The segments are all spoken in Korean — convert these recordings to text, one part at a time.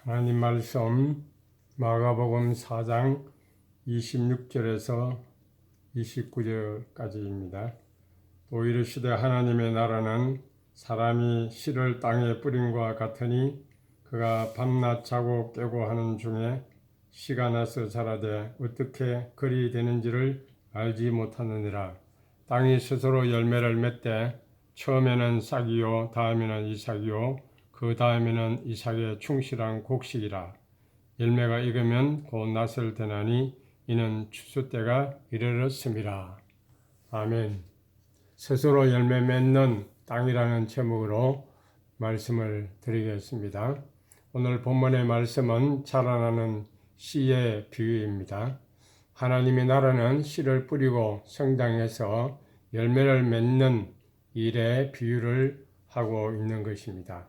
하나님 말씀 마가복음 4장 26절에서 29절까지입니다. 또 이르시되 하나님의 나라는 사람이 씨를 땅에 뿌림과 같으니 그가 밤낮 자고 깨고 하는 중에 씨가 나서 자라되 어떻게 그리 되는지를 알지 못하느니라. 땅이 스스로 열매를 맺되 처음에는 싹이요 다음에는 이삭이요 그 다음에는 이삭의 충실한 곡식이라. 열매가 익으면 곧 낫을 되나니 이는 추수 때가 이르렀음이라. 아멘. 스스로 열매 맺는 땅이라는 제목으로 말씀을 드리겠습니다. 오늘 본문의 말씀은 자라나는 씨의 비유입니다. 하나님의 나라는 씨를 뿌리고 성장해서 열매를 맺는 일에 비유를 하고 있는 것입니다.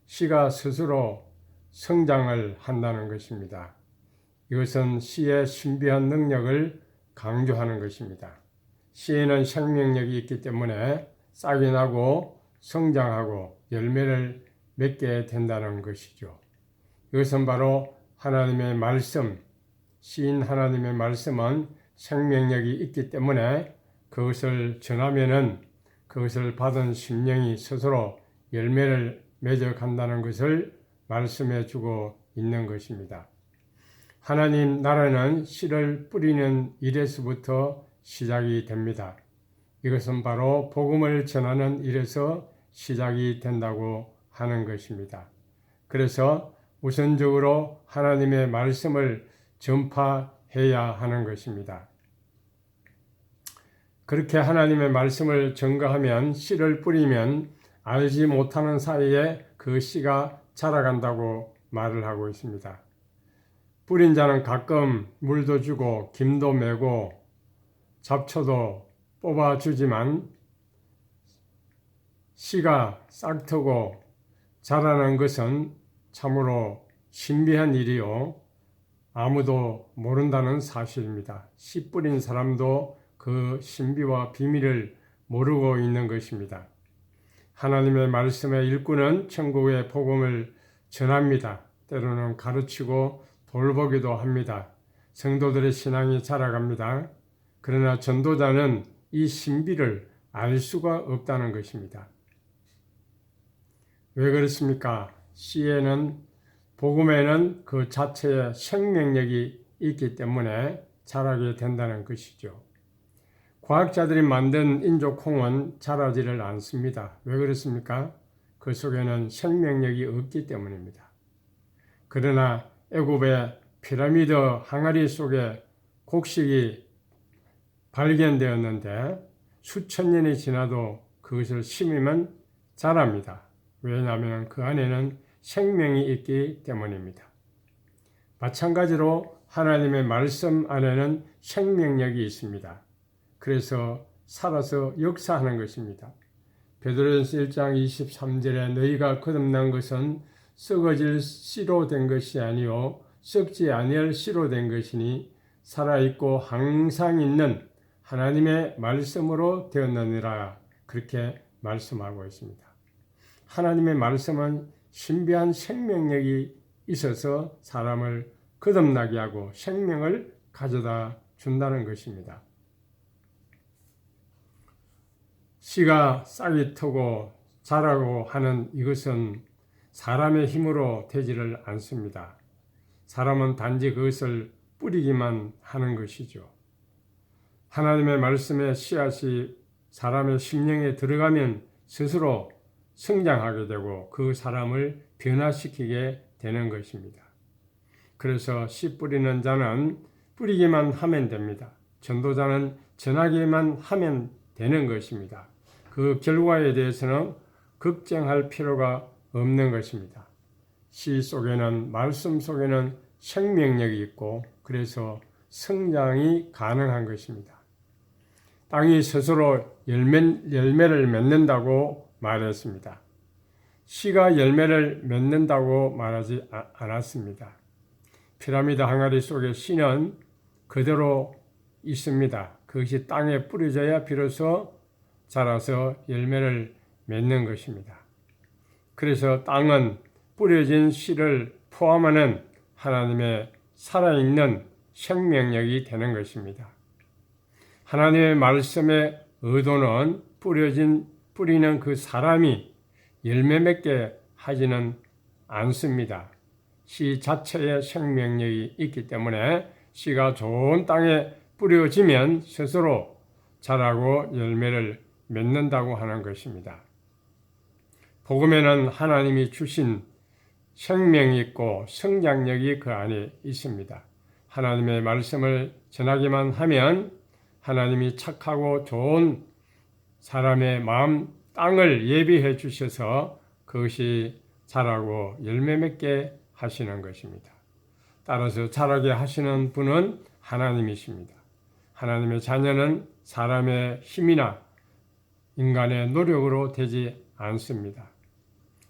씨가 스스로 성장을 한다는 것입니다. 이것은 씨의 신비한 능력을 강조하는 것입니다. 씨에는 생명력이 있기 때문에 싹이 나고 성장하고 열매를 맺게 된다는 것이죠. 이것은 바로 하나님의 말씀, 씨인 하나님의 말씀은 생명력이 있기 때문에 그것을 전하면은 그것을 받은 심령이 스스로 열매를 맺어간다는 것을 말씀해 주고 있는 것입니다. 하나님 나라는 씨를 뿌리는 일에서부터 시작이 됩니다. 이것은 바로 복음을 전하는 일에서 시작이 된다고 하는 것입니다. 그래서 우선적으로 하나님의 말씀을 전파해야 하는 것입니다. 그렇게 하나님의 말씀을 전가하면 씨를 뿌리면 알지 못하는 사이에 그 씨가 자라간다고 말을 하고 있습니다. 뿌린 자는 가끔 물도 주고 김도 매고 잡초도 뽑아주지만 씨가 싹트고 자라는 것은 참으로 신비한 일이요 아무도 모른다는 사실입니다. 씨 뿌린 사람도 그 신비와 비밀을 모르고 있는 것입니다. 하나님의 말씀의 일꾼은 천국의 복음을 전합니다. 때로는 가르치고 돌보기도 합니다. 성도들의 신앙이 자라갑니다. 그러나 전도자는 이 신비를 알 수가 없다는 것입니다. 왜 그렇습니까? 씨에는 복음에는 그 자체의 생명력이 있기 때문에 자라게 된다는 것이죠. 과학자들이 만든 인조콩은 자라지를 않습니다. 왜 그렇습니까? 그 속에는 생명력이 없기 때문입니다. 그러나 애굽의 피라미드 항아리 속에 곡식이 발견되었는데 수천 년이 지나도 그것을 심으면 자랍니다. 왜냐하면 그 안에는 생명이 있기 때문입니다. 마찬가지로 하나님의 말씀 안에는 생명력이 있습니다. 그래서 살아서 역사하는 것입니다. 베드로전서 1장 23절에 너희가 거듭난 것은 썩어질 씨로 된 것이 아니요 썩지 아니할 씨로 된 것이니 살아있고 항상 있는 하나님의 말씀으로 되었느니라 그렇게 말씀하고 있습니다. 하나님의 말씀은 신비한 생명력이 있어서 사람을 거듭나게 하고 생명을 가져다 준다는 것입니다. 씨가 싹이 트고 자라고 하는 이것은 사람의 힘으로 되지를 않습니다. 사람은 단지 그것을 뿌리기만 하는 것이죠. 하나님의 말씀의 씨앗이 사람의 심령에 들어가면 스스로 성장하게 되고 그 사람을 변화시키게 되는 것입니다. 그래서 씨 뿌리는 자는 뿌리기만 하면 됩니다. 전도자는 전하기만 하면 되는 것입니다. 그 결과에 대해서는 걱정할 필요가 없는 것입니다. 씨 속에는 말씀 속에는 생명력이 있고 그래서 성장이 가능한 것입니다. 땅이 스스로 열매를 맺는다고 말했습니다. 씨가 열매를 맺는다고 말하지 않았습니다. 피라미드 항아리 속의 씨는 그대로 있습니다. 그것이 땅에 뿌려져야 비로소 자라서 열매를 맺는 것입니다. 그래서 땅은 뿌려진 씨를 포함하는 하나님의 살아있는 생명력이 되는 것입니다. 하나님의 말씀의 의도는 뿌리는 그 사람이 열매 맺게 하지는 않습니다. 씨 자체에 생명력이 있기 때문에 씨가 좋은 땅에 뿌려지면 스스로 자라고 열매를 맺는다고 하는 것입니다. 복음에는 하나님이 주신 생명이 있고 성장력이 그 안에 있습니다. 하나님의 말씀을 전하기만 하면 하나님이 착하고 좋은 사람의 마음 땅을 예비해 주셔서 그것이 자라고 열매 맺게 하시는 것입니다. 따라서 자라게 하시는 분은 하나님이십니다. 하나님의 자녀는 사람의 힘이나 인간의 노력으로 되지 않습니다.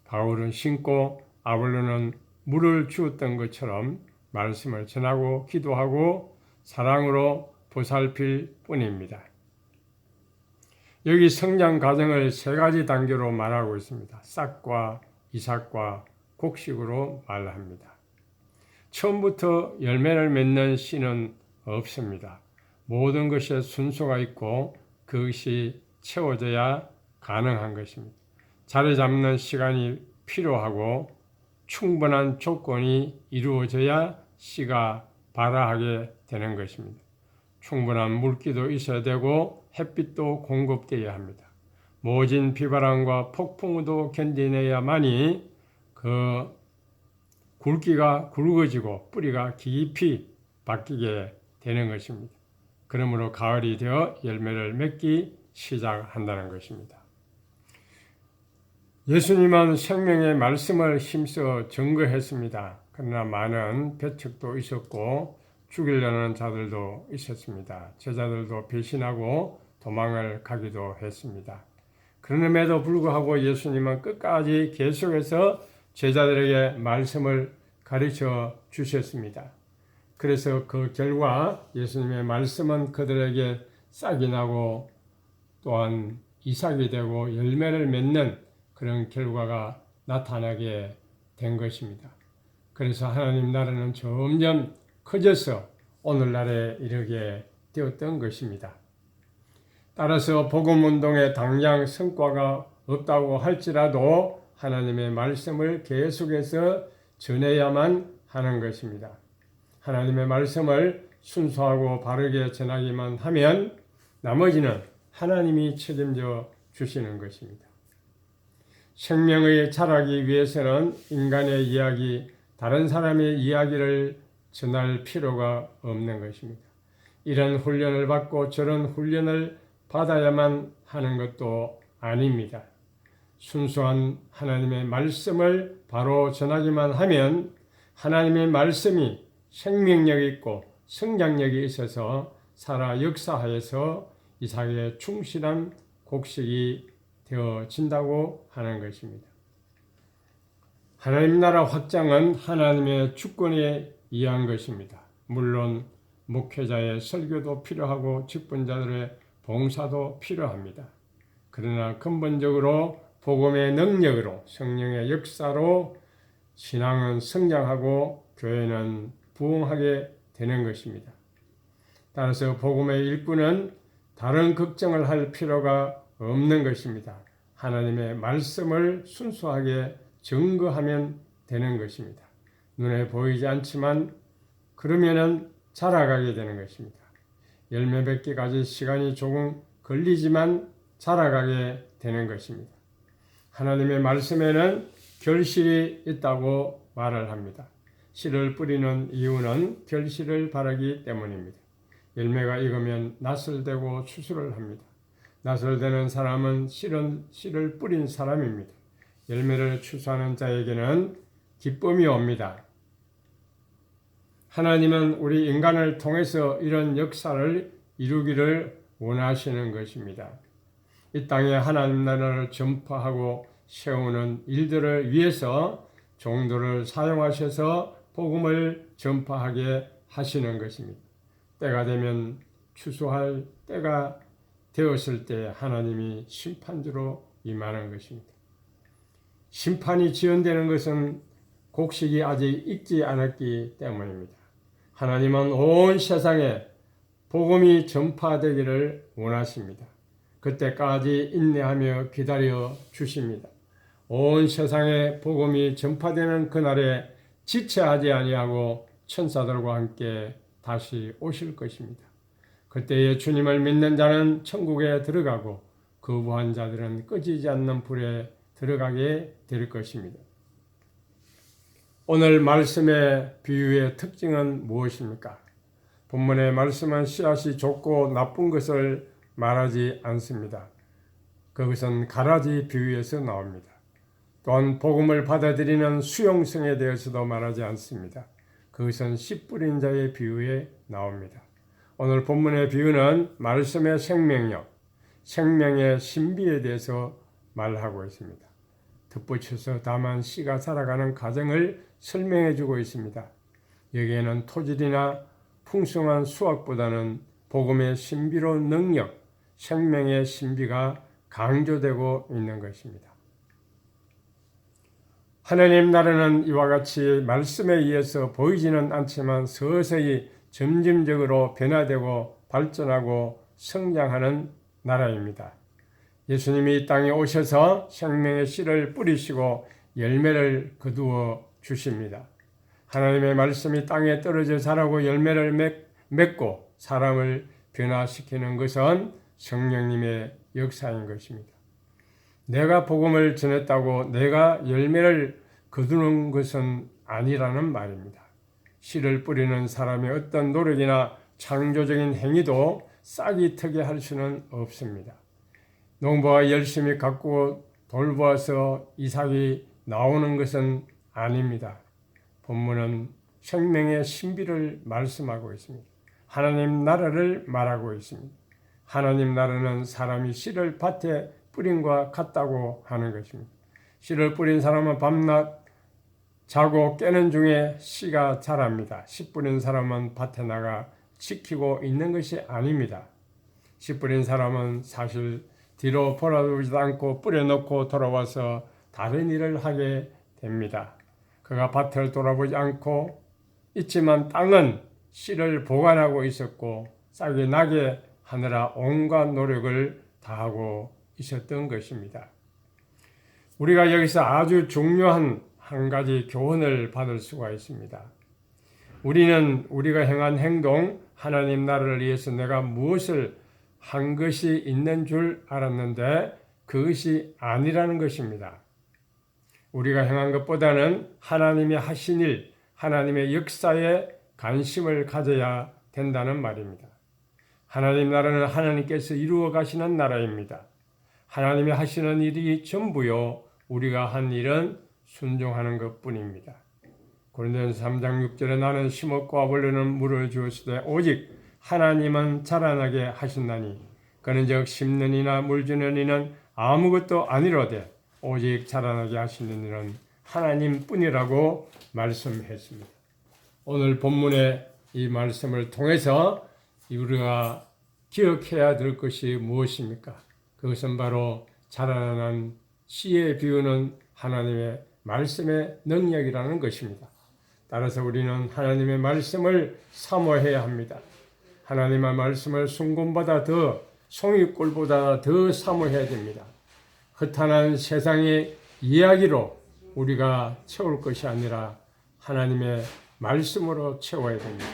바울은 신고 아볼로는 물을 주었던 것처럼 말씀을 전하고 기도하고 사랑으로 보살필 뿐입니다. 여기 성장 과정을 세 가지 단계로 말하고 있습니다. 싹과 이삭과 곡식으로 말합니다. 처음부터 열매를 맺는 씨는 없습니다. 모든 것에 순서가 있고 그것이 채워져야 가능한 것입니다. 자리 잡는 시간이 필요하고 충분한 조건이 이루어져야 씨가 발화하게 되는 것입니다. 충분한 물기도 있어야 되고 햇빛도 공급되어야 합니다. 모진 비바람과 폭풍우도 견디내야만이 그 굵기가 굵어지고 뿌리가 깊이 바뀌게 되는 것입니다. 그러므로 가을이 되어 열매를 맺기 시작한다는 것입니다. 예수님은 생명의 말씀을 힘써 증거했습니다. 그러나 많은 배척도 있었고 죽이려는 자들도 있었습니다. 제자들도 배신하고 도망을 가기도 했습니다. 그럼에도 불구하고 예수님은 끝까지 계속해서 제자들에게 말씀을 가르쳐 주셨습니다. 그래서 그 결과 예수님의 말씀은 그들에게 싹이 나고 또한 이삭이 되고 열매를 맺는 그런 결과가 나타나게 된 것입니다. 그래서 하나님 나라는 점점 커져서 오늘날에 이르게 되었던 것입니다. 따라서 복음운동에 당장 성과가 없다고 할지라도 하나님의 말씀을 계속해서 전해야만 하는 것입니다. 하나님의 말씀을 순수하고 바르게 전하기만 하면 나머지는 하나님이 책임져 주시는 것입니다. 생명의 자라기 위해서는 인간의 이야기, 다른 사람의 이야기를 전할 필요가 없는 것입니다. 이런 훈련을 받고 저런 훈련을 받아야만 하는 것도 아닙니다. 순수한 하나님의 말씀을 바로 전하기만 하면 하나님의 말씀이 생명력이 있고 성장력이 있어서 살아 역사하여서 이삭의 충실한 곡식이 되어진다고 하는 것입니다. 하나님 나라 확장은 하나님의 주권에 의한 것입니다. 물론 목회자의 설교도 필요하고 직분자들의 봉사도 필요합니다. 그러나 근본적으로 복음의 능력으로 성령의 역사로 신앙은 성장하고 교회는 부흥하게 되는 것입니다. 따라서 복음의 일꾼은 다른 걱정을 할 필요가 없는 것입니다. 하나님의 말씀을 순수하게 증거하면 되는 것입니다. 눈에 보이지 않지만 그러면은 자라가게 되는 것입니다. 열매 맺기까지 시간이 조금 걸리지만 자라가게 되는 것입니다. 하나님의 말씀에는 결실이 있다고 말을 합니다. 씨를 뿌리는 이유는 결실을 바라기 때문입니다. 열매가 익으면 낫을 대고 추수를 합니다. 낫을 대는 사람은 씨를 뿌린 사람입니다. 열매를 추수하는 자에게는 기쁨이 옵니다. 하나님은 우리 인간을 통해서 이런 역사를 이루기를 원하시는 것입니다. 이 땅에 하나님 나라를 전파하고 세우는 일들을 위해서 종들을 사용하셔서 복음을 전파하게 하시는 것입니다. 때가 되면 추수할 때가 되었을 때 하나님이 심판주로 임하는 것입니다. 심판이 지연되는 것은 곡식이 아직 익지 않았기 때문입니다. 하나님은 온 세상에 복음이 전파되기를 원하십니다. 그때까지 인내하며 기다려 주십니다. 온 세상에 복음이 전파되는 그날에 지체하지 아니하고 천사들과 함께 다시 오실 것입니다. 그때에 주님을 믿는 자는 천국에 들어가고 거부한 자들은 꺼지지 않는 불에 들어가게 될 것입니다. 오늘 말씀의 비유의 특징은 무엇입니까? 본문의 말씀은 씨앗이 좋고 나쁜 것을 말하지 않습니다. 그것은 가라지 비유에서 나옵니다. 또한 복음을 받아들이는 수용성에 대해서도 말하지 않습니다. 그것은 씨 뿌린 자의 비유에 나옵니다. 오늘 본문의 비유는 말씀의 생명력, 생명의 신비에 대해서 말하고 있습니다. 덧붙여서 다만 씨가 자라가는 과정을 설명해 주고 있습니다. 여기에는 토질이나 풍성한 수확보다는 복음의 신비로운 능력, 생명의 신비가 강조되고 있는 것입니다. 하나님 나라는 이와 같이 말씀에 의해서 보이지는 않지만 서서히 점진적으로 변화되고 발전하고 성장하는 나라입니다. 예수님이 이 땅에 오셔서 생명의 씨를 뿌리시고 열매를 거두어 주십니다. 하나님의 말씀이 땅에 떨어져 자라고 열매를 맺고 사람을 변화시키는 것은 성령님의 역사인 것입니다. 내가 복음을 전했다고 내가 열매를 거두는 것은 아니라는 말입니다. 씨를 뿌리는 사람의 어떤 노력이나 창조적인 행위도 싹이 트게 할 수는 없습니다. 농부가 열심히 가꾸고 돌보아서 이삭이 나오는 것은 아닙니다. 본문은 생명의 신비를 말씀하고 있습니다. 하나님 나라를 말하고 있습니다. 하나님 나라는 사람이 씨를 밭에 뿌림과 같다고 하는 것입니다. 씨를 뿌린 사람은 밤낮 자고 깨는 중에 씨가 자랍니다. 씨 뿌린 사람은 밭에 나가 지키고 있는 것이 아닙니다. 씨 뿌린 사람은 사실 뒤로 돌아보지도 않고 뿌려놓고 돌아와서 다른 일을 하게 됩니다. 그가 밭을 돌아보지 않고 있지만 땅은 씨를 보관하고 있었고 싹이 나게 하느라 온갖 노력을 다하고 있었던 것입니다. 우리가 여기서 아주 중요한 한 가지 교훈을 받을 수가 있습니다. 우리는 우리가 행한 행동, 하나님 나라를 위해서 내가 무엇을 한 것이 있는 줄 알았는데 그것이 아니라는 것입니다. 우리가 행한 것보다는 하나님이 하신 일, 하나님의 역사에 관심을 가져야 된다는 말입니다. 하나님 나라는 하나님께서 이루어 가시는 나라입니다. 하나님이 하시는 일이 전부요, 우리가 한 일은 순종하는 것뿐입니다. 고린도전서 3장 6절에 나는 심었고 아볼로는 물을 주었으되 오직 하나님은 자라나게 하신다니 그런즉 심는 이나 물 주는 이는 아무것도 아니로되 오직 자라나게 하시는 이는 하나님뿐이라고 말씀했습니다. 오늘 본문의 이 말씀을 통해서 우리가 기억해야 될 것이 무엇입니까? 그것은 바로 자라나는 씨의 비유는 하나님의 말씀의 능력이라는 것입니다. 따라서 우리는 하나님의 말씀을 사모해야 합니다. 하나님의 말씀을 순금보다 더 송이꿀보다 더 사모해야 됩니다. 허탄한 세상의 이야기로 우리가 채울 것이 아니라 하나님의 말씀으로 채워야 됩니다.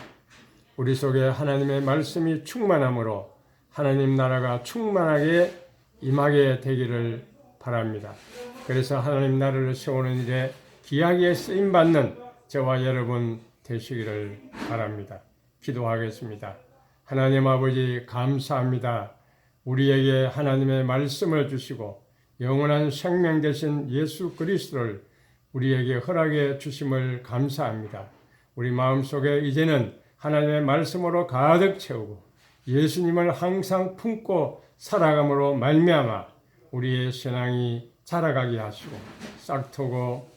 우리 속에 하나님의 말씀이 충만함으로 하나님 나라가 충만하게 임하게 되기를 바랍니다. 그래서 하나님 나라를 세우는 일에 귀하게 쓰임받는 저와 여러분 되시기를 바랍니다. 기도하겠습니다. 하나님 아버지 감사합니다. 우리에게 하나님의 말씀을 주시고 영원한 생명 되신 예수 그리스도를 우리에게 허락해 주심을 감사합니다. 우리 마음속에 이제는 하나님의 말씀으로 가득 채우고 예수님을 항상 품고 살아감으로 말미암아 우리의 신앙이 자라가게 하시고 싹트고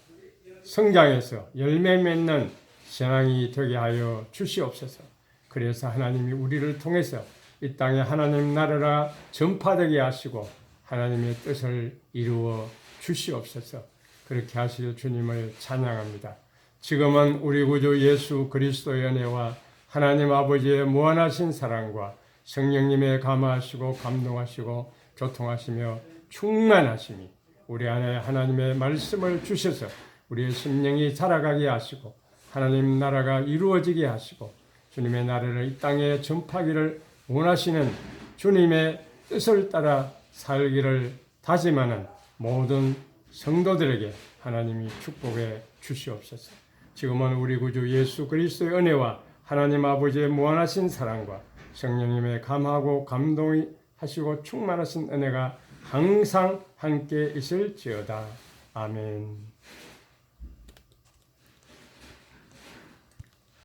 성장해서 열매 맺는 신앙이 되게 하여 주시옵소서. 그래서 하나님이 우리를 통해서 이 땅에 하나님 나라가 전파되게 하시고 하나님의 뜻을 이루어 주시옵소서. 그렇게 하실 주님을 찬양합니다. 지금은 우리 구주 예수 그리스도의 은혜와 하나님 아버지의 무한하신 사랑과 성령님의 감화하시고 감동하시고 교통하시며 충만하심이 우리 안에 하나님의 말씀을 주셔서 우리의 심령이 자라가게 하시고 하나님 나라가 이루어지게 하시고 주님의 나라를 이 땅에 전파하기를 원하시는 주님의 뜻을 따라 살기를 다짐하는 모든 성도들에게 하나님이 축복해 주시옵소서. 지금은 우리 구주 예수 그리스도의 은혜와 하나님 아버지의 무한하신 사랑과 성령님의 감하고 감동하시고 충만하신 은혜가 항상 함께 있을지어다. 아멘.